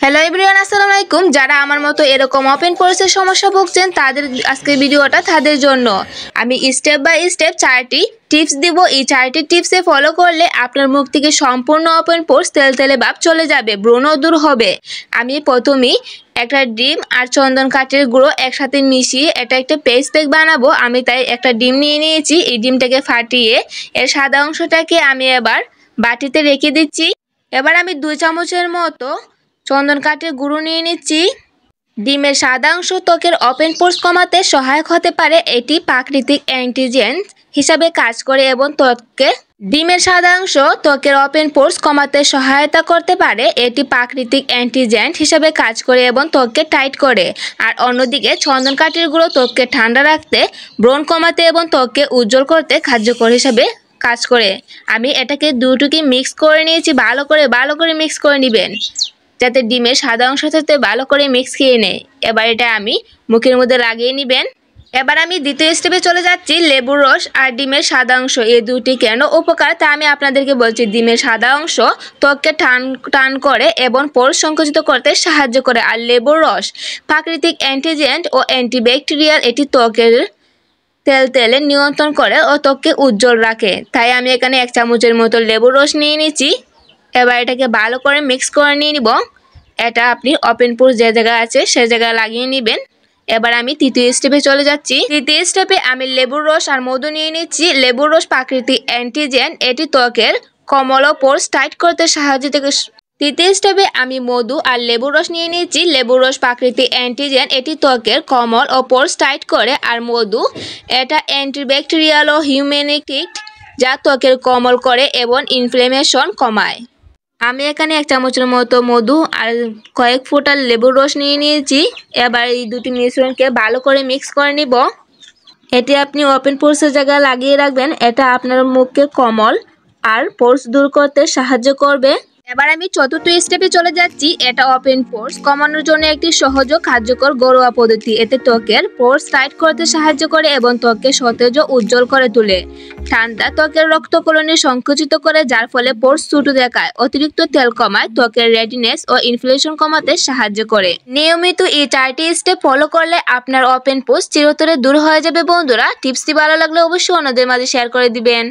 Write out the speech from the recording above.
Hello everyone, আসসালামু আলাইকুম। যারা আমার মতো এরকম ওপেন পোরসের সমস্যা ভুগছেন তাদের আজকের ভিডিওটা তাদের জন্য। আমি স্টেপ বাই স্টেপ 4টি টিপস দিব। এই 4টি টিপসে ফলো করলে আপনার মুখ থেকে সম্পূর্ণ ওপেন পোরস তেলতেলে ভাব চলে যাবে, ব্রণ দূর হবে। আমি প্রথমেই একটা ডিম আর চন্দন কাঠের গুঁড়ো একসাথে মিশিয়ে এটা একটা পেস্ট প্যাক বানাবো। আমি তাই একটা ডিম নিয়ে নিয়েছি। এই ডিমটাকে ফাটিয়ে এর সাদা অংশটাকে আমি এবার বাটিতে রেখে দিচ্ছি। এবার আমি 2 চামচের মতো চন্দন কাঠের গুঁড়ো নিয়ে নিচ্ছি। ডিমের সাদা অংশ ত্বকের ওপেন পোরস কমাতে সহায়ক হতে পারে। এটি প্রাকৃতিক অ্যান্টিজেন হিসাবে কাজ করে এবং ডিমের সাদা অংশ ত্বকের ওপেন পোরস কমাতে সহায়তা করতে পারে। এটি প্রাকৃতিক অ্যান্টিজেন হিসাবে কাজ করে এবং ত্বককে টাইট করে। আর অন্যদিকে চন্দন কাঠের গুঁড়ো ত্বককে ঠান্ডা রাখতে, ব্রণ কমাতে এবং ত্বককে উজ্জ্বল করতে কার্যকর হিসাবে কাজ করে। আমি এটাকে দুটোকে মিক্স করে নিয়েছি। ভালো করে মিক্স করে নেবেন যাতে ডিমের সাদা অংশ থেকে ভালো করে মিক্স খেয়ে নেয়। এবার এটা আমি মুখের মধ্যে লাগিয়ে নেবেন। এবার আমি দ্বিতীয় স্টেপে চলে যাচ্ছি। লেবুর রস আর ডিমের সাদা অংশ এই দুটি কেন উপকার তা আমি আপনাদেরকে বলছি। ডিমের সাদা অংশ ত্বককে টান করে এবং পোরস সংকুচিত করতে সাহায্য করে। আর লেবুর রস প্রাকৃতিক অ্যান্টিজেন ও অ্যান্টিব্যাকটেরিয়াল, এটি ত্বকের তেলে নিয়ন্ত্রণ করে ও ত্বককে উজ্জ্বল রাখে। তাই আমি এখানে 1 চামচের মতো লেবুর রস নিয়ে নিচ্ছি। এবার এটাকে ভালো করে মিক্স করে নিয়ে নিব। এটা আপনি ওপেন পোরস যে জায়গায় আছে সে জায়গায় লাগিয়ে নেবেন। এবার আমি তৃতীয় স্টেপে চলে যাচ্ছি। তৃতীয় স্টেপে আমি লেবুর রস আর মধু নিয়ে নিচ্ছি। লেবুর রস প্রাকৃতিক অ্যান্টিজেন, এটি ত্বকের কোমল ও পোরস টাইট করতে সাহায্য করে। তৃতীয় স্টেপে আমি মধু আর লেবুর রস নিয়ে নিচ্ছি। লেবুর রস প্রাকৃতিক অ্যান্টিজেন, এটি ত্বকের কোমল ও পোরস টাইট করে। আর মধু এটা অ্যান্টিব্যাকটেরিয়াল ও হিউম্যানিটিক, যা ত্বকের কোমল করে এবং ইনফ্লেমেশন কমায়। আমি এখানে 1 চামচের মতো মধু আর কয়েক ফোঁটা লেবুর রস নিয়ে নিয়েছি। এবার এই দুটি মিশ্রণকে ভালো করে মিক্স করে নিব। এটি আপনি ওপেন পোরসের জায়গায় লাগিয়ে রাখবেন। এটা আপনার মুখকে কোমল আর পোরস দূর করতে সাহায্য করবে। এবার আমি চতুর্থ স্টেপে চলে যাচ্ছি। এটা ওপেন পোরস কমানোর জন্য একটি সহজ ও কার্যকর ঘরোয়া পদ্ধতি। এতে ত্বকের পোরস টাইট করতে সাহায্য করে এবং ত্বককে সতেজ ও উজ্জ্বল করে তোলে। ঠান্ডা ত্বকের রক্তকণিকা সংকুচিত করে, যার ফলে পোরস ছোট দেখায়। অতিরিক্ত তেল কমায়, ত্বকের রেডিনেস ও ইনফ্লেমেশন কমাতে সাহায্য করে। নিয়মিত এই 4টি স্টেপ ফলো করলে আপনার ওপেন পোরস চিরতরে দূর হয়ে যাবে। বন্ধুরা, টিপসটি ভালো লাগলে অবশ্যই অন্যদের মাঝে শেয়ার করে দিবেন।